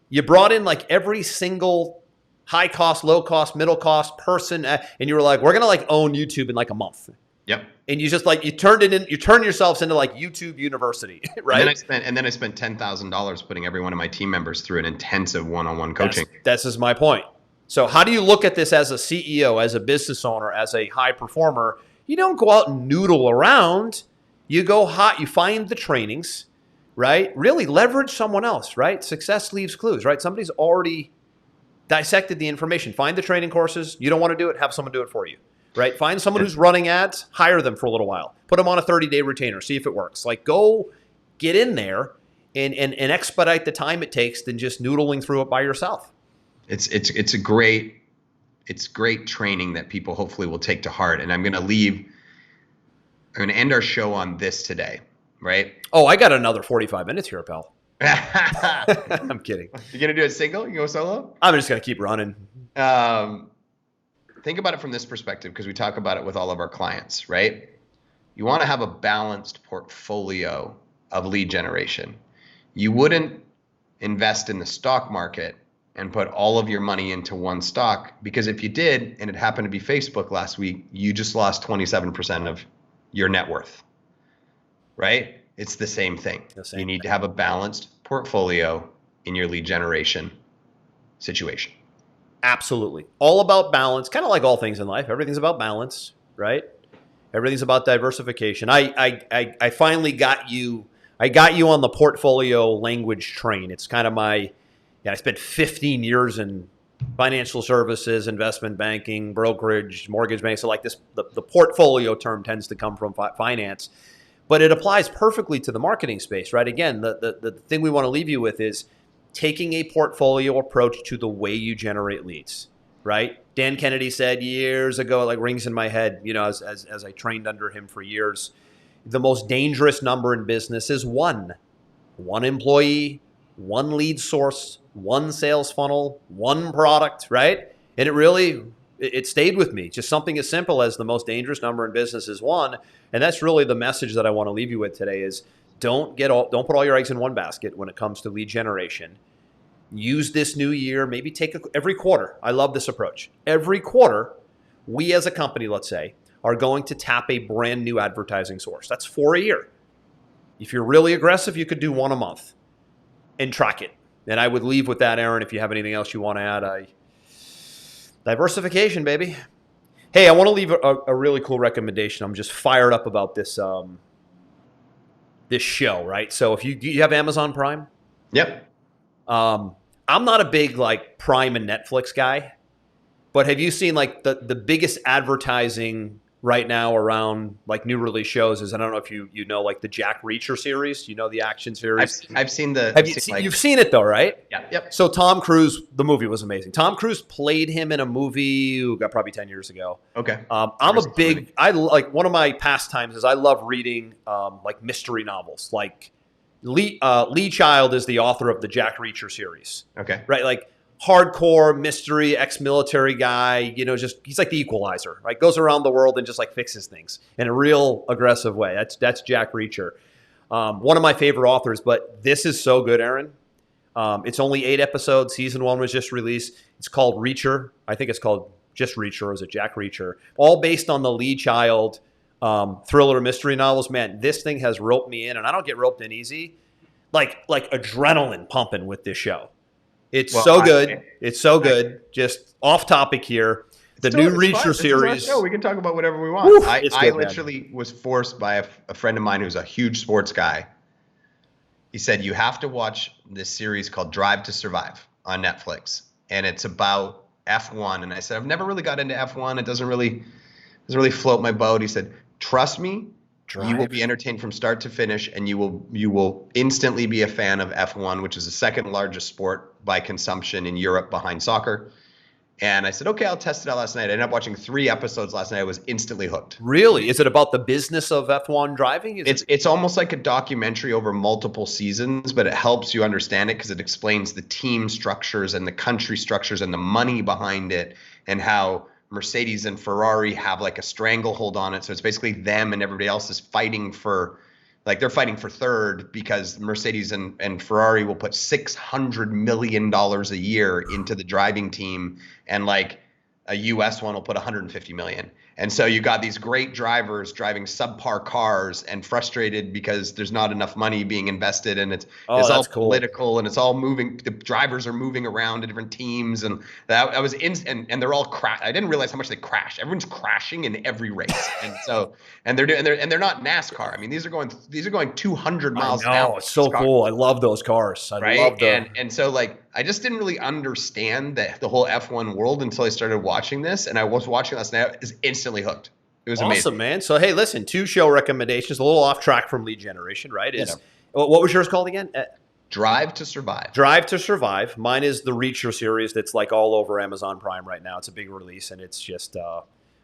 Speaker 2: you brought in like every single high cost, low cost, middle cost person, and you were like, we're gonna like own YouTube in like a month.
Speaker 3: Yep.
Speaker 2: And you just like you turned yourselves into like YouTube University, right?
Speaker 3: And then I spent $10,000 putting every one of my team members through an intensive one-on-one coaching.
Speaker 2: That's just my point. So how do you look at this as a CEO, as a business owner, as a high performer? You don't go out and noodle around. You go hot. You find the trainings, right? Really leverage someone else, right? Success leaves clues, right? Somebody's already dissected the information. Find the training courses. You don't want to do it, have someone do it for you, right? Find someone who's running ads, hire them for a little while. Put them on a 30-day retainer, see if it works. Like, go get in there and expedite the time it takes than just noodling through it by yourself.
Speaker 3: It's great training that people hopefully will take to heart. And I'm going to end our show on this today, right?
Speaker 2: Oh, I got another 45 minutes here, pal. I'm kidding.
Speaker 3: You're going to do it single? You go solo?
Speaker 2: I'm just going to keep running.
Speaker 3: Think about it from this perspective, because we talk about it with all of our clients, right? You want to have a balanced portfolio of lead generation. You wouldn't invest in the stock market and put all of your money into one stock, because if you did, and it happened to be Facebook last week, you just lost 27% of your net worth, right? It's the same thing. You need to have a balanced portfolio in your lead generation situation.
Speaker 2: Absolutely. All about balance, kind of like all things in life. Everything's about balance, right? Everything's about diversification. I finally got you. I got you on the portfolio language train. It's kind of I spent 15 years in financial services, investment banking, brokerage, mortgage banking. So like this, the portfolio term tends to come from finance, but it applies perfectly to the marketing space, right? Again, the thing we want to leave you with is taking a portfolio approach to the way you generate leads, right? Dan Kennedy said years ago, it like rings in my head, as I trained under him for years, the most dangerous number in business is one. One employee, one lead source, one sales funnel, one product, right? And it stayed with me. Just something as simple as the most dangerous number in business is one. And that's really the message that I want to leave you with today is don't put all your eggs in one basket when it comes to lead generation. Use this new year, maybe every quarter. I love this approach. Every quarter, we as a company, let's say, are going to tap a brand new advertising source. That's 4 a year. If you're really aggressive, you could do 1 a month and track it. And I would leave with that, Aaron, if you have anything else you want to add. Diversification, baby. Hey, I want to leave a really cool recommendation. I'm just fired up about this this show, right? So do you have Amazon Prime?
Speaker 3: Yep.
Speaker 2: I'm not a big like Prime and Netflix guy, but have you seen like the biggest advertising right now around like new release shows is, I don't know if you know like the Jack Reacher series, you know, the action series.
Speaker 3: I've seen the.
Speaker 2: You've seen it though, right?
Speaker 3: Yeah. Yep.
Speaker 2: So Tom Cruise, the movie was amazing. Tom Cruise played him in a movie got probably 10 years ago.
Speaker 3: Okay.
Speaker 2: I like one of my pastimes is I love reading like mystery novels. Like Lee Child is the author of the Jack Reacher series.
Speaker 3: Okay.
Speaker 2: Right, like hardcore mystery, ex-military guy, you know, just he's like the Equalizer, right? Goes around the world and just like fixes things in a real aggressive way. That's Jack Reacher. One of my favorite authors, but this is so good, Aaron. It's only 8 episodes. Season 1 was just released. It's called Reacher. I think it's called just Reacher, or is it Jack Reacher? All based on the Lee Child thriller mystery novels. Man, this thing has roped me in, and I don't get roped in easy. Like adrenaline pumping with this show. It's so good. It's so good. Just off topic here. The new Reacher series.
Speaker 3: We can talk about whatever we want.
Speaker 2: Woo,
Speaker 3: I literally was forced by a friend of mine who's a huge sports guy. He said, you have to watch this series called Drive to Survive on Netflix. And it's about F1. And I said, I've never really got into F1. It doesn't really float my boat. He said, trust me. You will be entertained from start to finish, and you will instantly be a fan of F1, which is the second largest sport by consumption in Europe behind soccer. And I said, okay, I'll test it out last night. I ended up watching 3 episodes last night. I was instantly hooked.
Speaker 2: Really? Is it about the business of F1 driving?
Speaker 3: It's almost like a documentary over multiple seasons, but it helps you understand it because it explains the team structures and the country structures and the money behind it, and how Mercedes and Ferrari have like a stranglehold on it. So it's basically them and everybody else is fighting for, like they're fighting for third because Mercedes and Ferrari will put $600 million a year into the driving team, and like a US one will put 150 million. And so you got these great drivers driving subpar cars and frustrated because there's not enough money being invested, and it's all political, and it's all moving. The drivers are moving around to different teams, and that I was and they're all I didn't realize how much they crash. Everyone's crashing in every race, and they're not NASCAR. I mean, these are going 200 miles an hour.
Speaker 2: It's so cool. I love those cars. I love them.
Speaker 3: And so like I just didn't really understand the whole F1 world until I started watching this, and I was watching last night. I was instantly hooked. It was amazing.
Speaker 2: Awesome, man. So, hey, listen, 2 show recommendations, a little off track from lead generation, right? What was yours called again?
Speaker 3: Drive to Survive.
Speaker 2: Drive to Survive. Mine is the Reacher series that's like all over Amazon Prime right now. It's a big release, and it's just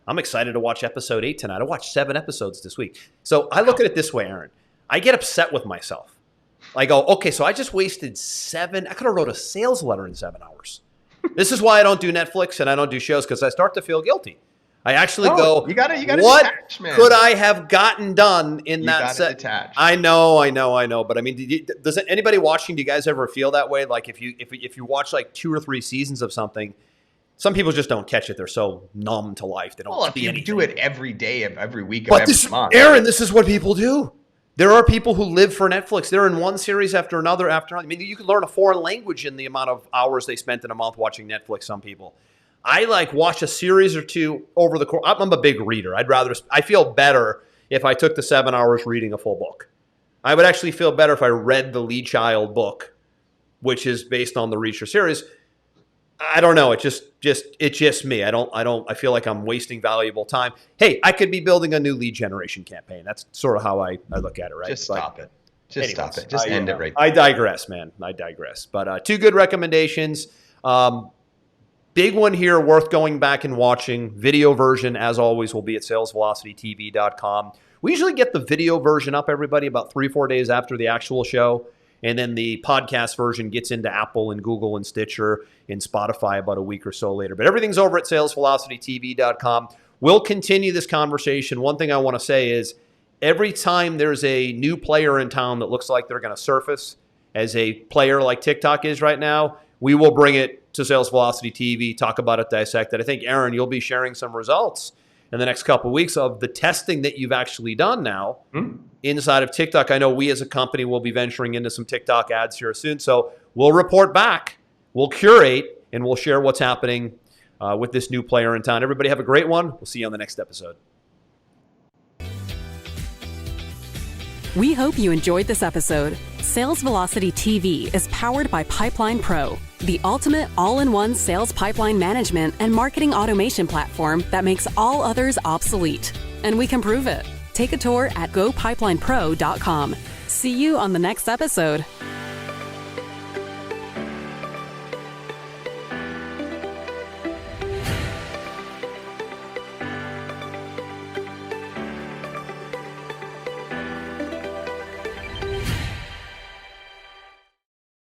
Speaker 2: I'm excited to watch episode 8 tonight. I watched 7 episodes this week. So I look at it this way, Aaron. I get upset with myself. I go, okay, so I just wasted 7. I could have wrote a sales letter in 7 hours. This is why I don't do Netflix and I don't do shows, because I start to feel guilty. I actually
Speaker 3: you gotta
Speaker 2: what
Speaker 3: detach, man.
Speaker 2: Could I have gotten done in that set?
Speaker 3: Detach.
Speaker 2: I know. But I mean, does anybody watching, do you guys ever feel that way? Like if you watch like 2 or 3 seasons of something, some people just don't catch it. They're so numb to life. They don't see anything.
Speaker 3: If you do it every day of every week of
Speaker 2: but
Speaker 3: every month.
Speaker 2: Aaron, this is what people do. There are people who live for Netflix. They're in one series after another after another. I mean, you could learn a foreign language in the amount of hours they spent in a month watching Netflix, some people. I like watch a series or 2 over the course. I'm a big reader. I feel better if I took the 7 hours reading a full book. I would actually feel better if I read the Lee Child book, which is based on the Reacher series. I don't know. It's just me. I feel like I'm wasting valuable time. Hey, I could be building a new lead generation campaign. That's sort of how I look at it, right?
Speaker 3: Just stop it. Stop it. Just end it right there.
Speaker 2: I digress, man. But 2 good recommendations. big one here worth going back and watching. Video version, as always, will be at salesvelocitytv.com. We usually get the video version up, everybody, about 3-4 days after the actual show. And then the podcast version gets into Apple and Google and Stitcher and Spotify about a week or so later. But everything's over at salesvelocitytv.com. We'll continue this conversation. One thing I want to say is every time there's a new player in town that looks like they're going to surface as a player like TikTok is right now, we will bring it to Sales Velocity TV, talk about it, dissect it. I think, Aaron, you'll be sharing some results in the next couple of weeks of the testing that you've actually done now inside of TikTok. I know we as a company will be venturing into some TikTok ads here soon. So we'll report back, we'll curate, and we'll share what's happening with this new player in town. Everybody have a great one. We'll see you on the next episode.
Speaker 1: We hope you enjoyed this episode. Sales Velocity TV is powered by Pipeline Pro, the ultimate all-in-one sales pipeline management and marketing automation platform that makes all others obsolete. And we can prove it. Take a tour at gopipelinePro.com. See you on the next episode.